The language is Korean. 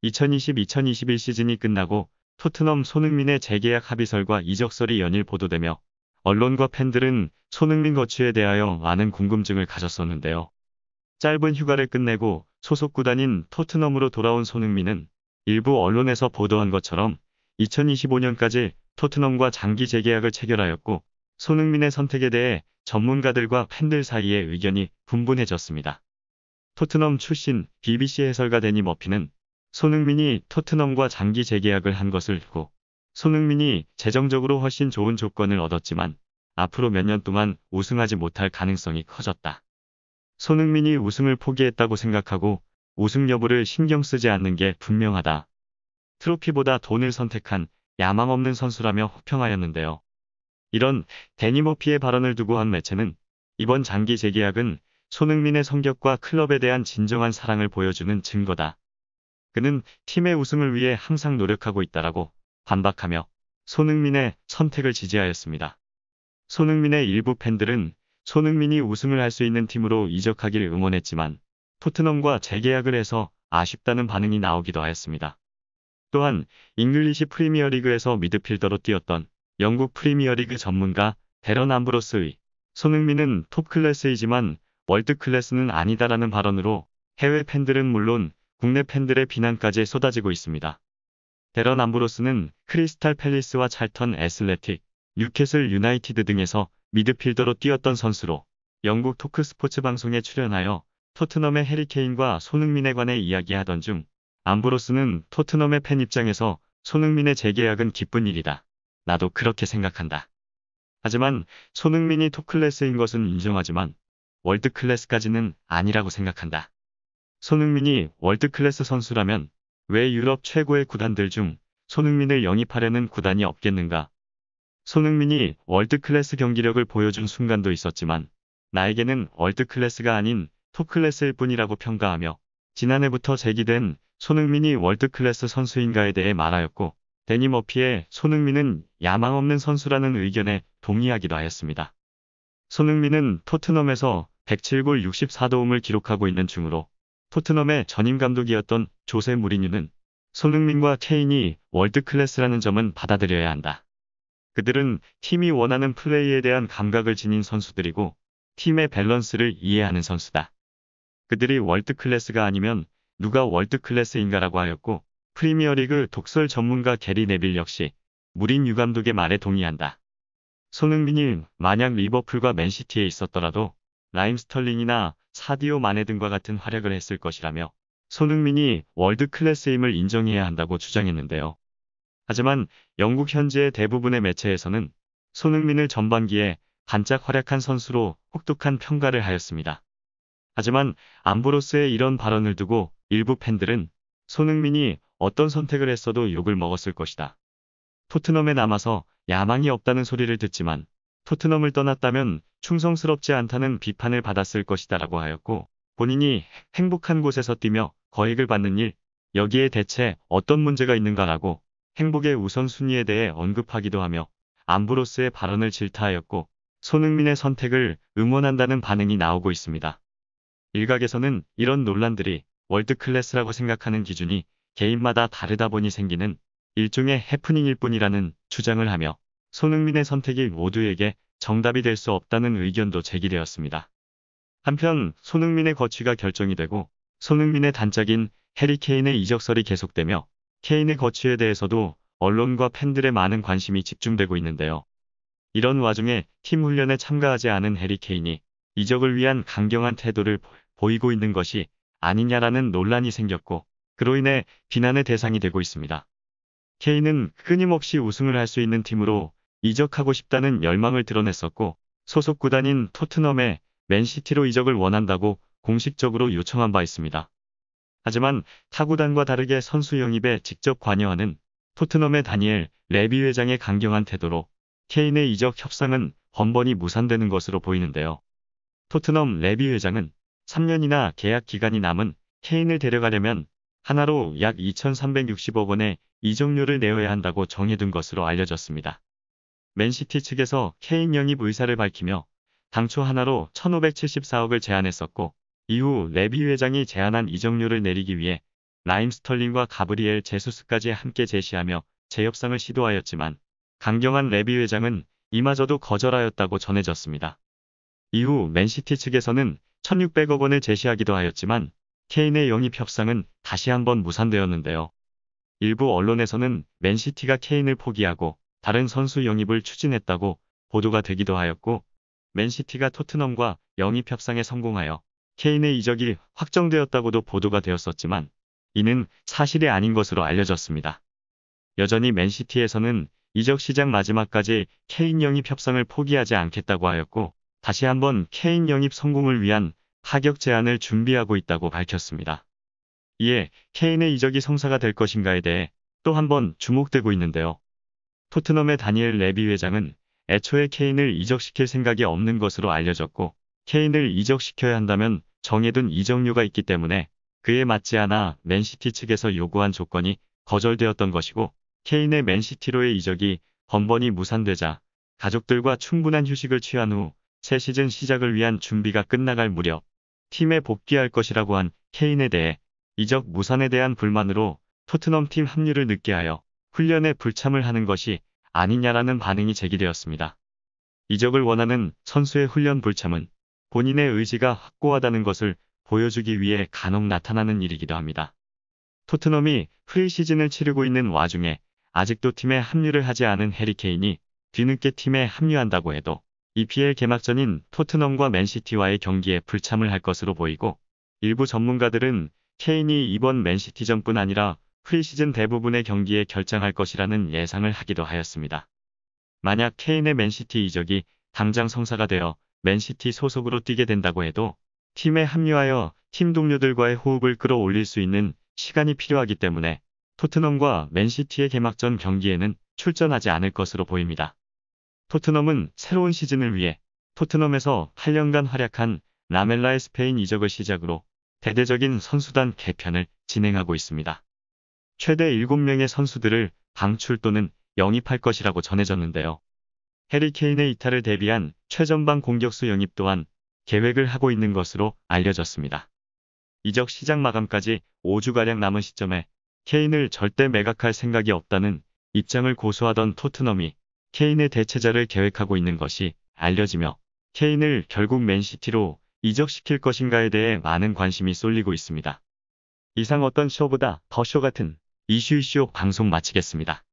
2020-2021 시즌이 끝나고 토트넘 손흥민의 재계약 합의설과 이적설이 연일 보도되며 언론과 팬들은 손흥민 거취에 대하여 많은 궁금증을 가졌었는데요. 짧은 휴가를 끝내고 소속 구단인 토트넘으로 돌아온 손흥민은 일부 언론에서 보도한 것처럼 2025년까지 토트넘과 장기 재계약을 체결하였고 손흥민의 선택에 대해 전문가들과 팬들 사이에 의견이 분분해졌습니다. 토트넘 출신 BBC 해설가 데니 머피는 손흥민이 토트넘과 장기 재계약을 한 것을 두고 손흥민이 재정적으로 훨씬 좋은 조건을 얻었지만 앞으로 몇 년 동안 우승하지 못할 가능성이 커졌다. 손흥민이 우승을 포기했다고 생각하고 우승 여부를 신경 쓰지 않는 게 분명하다. 트로피보다 돈을 선택한 야망 없는 선수라며 호평하였는데요. 이런 데니 머피의 발언을 두고 한 매체는 이번 장기 재계약은 손흥민의 성격과 클럽에 대한 진정한 사랑을 보여주는 증거다. 그는 팀의 우승을 위해 항상 노력하고 있다라고 반박하며 손흥민의 선택을 지지하였습니다. 손흥민의 일부 팬들은 손흥민이 우승을 할 수 있는 팀으로 이적하기를 응원했지만 토트넘과 재계약을 해서 아쉽다는 반응이 나오기도 하였습니다. 또한 잉글리시 프리미어리그에서 미드필더로 뛰었던 영국 프리미어리그 전문가 데런 암브로스의 손흥민은 톱클래스이지만 월드클래스는 아니다라는 발언으로 해외 팬들은 물론 국내 팬들의 비난까지 쏟아지고 있습니다. 데런 암브로스는 크리스탈 팰리스와 찰턴 애슬레틱, 뉴캐슬 유나이티드 등에서 미드필더로 뛰었던 선수로 영국 토크 스포츠 방송에 출연하여 토트넘의 해리 케인과 손흥민에 관해 이야기하던 중 암브로스는 토트넘의 팬 입장에서 손흥민의 재계약은 기쁜 일이다. 나도 그렇게 생각한다. 하지만 손흥민이 톱클래스인 것은 인정하지만 월드클래스까지는 아니라고 생각한다. 손흥민이 월드클래스 선수라면 왜 유럽 최고의 구단들 중 손흥민을 영입하려는 구단이 없겠는가? 손흥민이 월드클래스 경기력을 보여준 순간도 있었지만 나에게는 월드클래스가 아닌 톱클래스일 뿐이라고 평가하며 지난해부터 제기된 손흥민이 월드클래스 선수인가에 대해 말하였고 데니 머피의 손흥민은 야망 없는 선수라는 의견에 동의하기도 하였습니다. 손흥민은 토트넘에서 107골 64도움을 기록하고 있는 중으로 토트넘의 전임 감독이었던 조세 무리뉴는 손흥민과 케인이 월드클래스라는 점은 받아들여야 한다. 그들은 팀이 원하는 플레이에 대한 감각을 지닌 선수들이고 팀의 밸런스를 이해하는 선수다. 그들이 월드클래스가 아니면 누가 월드클래스인가라고 하였고 프리미어리그 독설 전문가 게리 네빌 역시 무리뉴 감독의 말에 동의한다. 손흥민이 만약 리버풀과 맨시티에 있었더라도 라임 스털링이나 사디오 마네 등과 같은 활약을 했을 것이라며 손흥민이 월드클래스임을 인정해야 한다고 주장했는데요. 하지만 영국 현지의 대부분의 매체에서는 손흥민을 전반기에 반짝 활약한 선수로 혹독한 평가를 하였습니다. 하지만 암브로스의 이런 발언을 두고 일부 팬들은 손흥민이 어떤 선택을 했어도 욕을 먹었을 것이다. 토트넘에 남아서 야망이 없다는 소리를 듣지만 토트넘을 떠났다면 충성스럽지 않다는 비판을 받았을 것이다 라고 하였고 본인이 행복한 곳에서 뛰며 거액을 받는 일, 여기에 대체 어떤 문제가 있는가라고 행복의 우선순위에 대해 언급하기도 하며 암브로스의 발언을 질타하였고 손흥민의 선택을 응원한다는 반응이 나오고 있습니다. 일각에서는 이런 논란들이 월드클래스라고 생각하는 기준이 개인마다 다르다 보니 생기는 일종의 해프닝일 뿐이라는 주장을 하며 손흥민의 선택이 모두에게 정답이 될 수 없다는 의견도 제기되었습니다. 한편 손흥민의 거취가 결정이 되고 손흥민의 단짝인 해리 케인의 이적설이 계속되며 케인의 거취에 대해서도 언론과 팬들의 많은 관심이 집중되고 있는데요. 이런 와중에 팀 훈련에 참가하지 않은 해리 케인이 이적을 위한 강경한 태도를 보이고 있는 것이 아니냐라는 논란이 생겼고 그로 인해 비난의 대상이 되고 있습니다. 케인은 끊임없이 우승을 할 수 있는 팀으로 이적하고 싶다는 열망을 드러냈었고 소속 구단인 토트넘에 맨시티로 이적을 원한다고 공식적으로 요청한 바 있습니다. 하지만 타구단과 다르게 선수 영입에 직접 관여하는 토트넘의 다니엘 레비 회장의 강경한 태도로 케인의 이적 협상은 번번이 무산되는 것으로 보이는데요. 토트넘 레비 회장은 3년이나 계약 기간이 남은 케인을 데려가려면 하나로 약 2,360억 원의 이적료를 내어야 한다고 정해둔 것으로 알려졌습니다. 맨시티 측에서 케인 영입 의사를 밝히며 당초 하나로 1,574억을 제안했었고 이후 레비 회장이 제안한 이적료를 내리기 위해 라임 스털링과 가브리엘 제수스까지 함께 제시하며 재협상을 시도하였지만 강경한 레비 회장은 이마저도 거절하였다고 전해졌습니다. 이후 맨시티 측에서는 1600억 원을 제시하기도 하였지만 케인의 영입 협상은 다시 한번 무산되었는데요. 일부 언론에서는 맨시티가 케인을 포기하고 다른 선수 영입을 추진했다고 보도가 되기도 하였고, 맨시티가 토트넘과 영입 협상에 성공하여 케인의 이적이 확정되었다고도 보도가 되었었지만 이는 사실이 아닌 것으로 알려졌습니다. 여전히 맨시티에서는 이적 시장 마지막까지 케인 영입 협상을 포기하지 않겠다고 하였고, 다시 한번 케인 영입 성공을 위한 파격 제안을 준비하고 있다고 밝혔습니다. 이에 케인의 이적이 성사가 될 것인가에 대해 또 한번 주목되고 있는데요. 토트넘의 다니엘 레비 회장은 애초에 케인을 이적시킬 생각이 없는 것으로 알려졌고, 케인을 이적시켜야 한다면 정해둔 이적료가 있기 때문에 그에 맞지 않아 맨시티 측에서 요구한 조건이 거절되었던 것이고, 케인의 맨시티로의 이적이 번번이 무산되자 가족들과 충분한 휴식을 취한 후 새 시즌 시작을 위한 준비가 끝나갈 무렵 팀에 복귀할 것이라고 한 케인에 대해 이적 무산에 대한 불만으로 토트넘 팀 합류를 늦게 하여 훈련에 불참을 하는 것이 아니냐라는 반응이 제기되었습니다. 이적을 원하는 선수의 훈련 불참은 본인의 의지가 확고하다는 것을 보여주기 위해 간혹 나타나는 일이기도 합니다. 토트넘이 프리시즌을 치르고 있는 와중에 아직도 팀에 합류를 하지 않은 해리 케인이 뒤늦게 팀에 합류한다고 해도 EPL 개막전인 토트넘과 맨시티와의 경기에 불참을 할 것으로 보이고, 일부 전문가들은 케인이 이번 맨시티전뿐 아니라 프리시즌 대부분의 경기에 결장할 것이라는 예상을 하기도 하였습니다. 만약 케인의 맨시티 이적이 당장 성사가 되어 맨시티 소속으로 뛰게 된다고 해도 팀에 합류하여 팀 동료들과의 호흡을 끌어올릴 수 있는 시간이 필요하기 때문에 토트넘과 맨시티의 개막전 경기에는 출전하지 않을 것으로 보입니다. 토트넘은 새로운 시즌을 위해 토트넘에서 8년간 활약한 라멜라의 스페인 이적을 시작으로 대대적인 선수단 개편을 진행하고 있습니다. 최대 7명의 선수들을 방출 또는 영입할 것이라고 전해졌는데요. 해리 케인의 이탈을 대비한 최전방 공격수 영입 또한 계획을 하고 있는 것으로 알려졌습니다. 이적 시장 마감까지 5주가량 남은 시점에 케인을 절대 매각할 생각이 없다는 입장을 고수하던 토트넘이 케인의 대체자를 계획하고 있는 것이 알려지며 케인을 결국 맨시티로 이적시킬 것인가에 대해 많은 관심이 쏠리고 있습니다. 이상 어떤 쇼보다 더 쇼 같은 이슈 방송 마치겠습니다.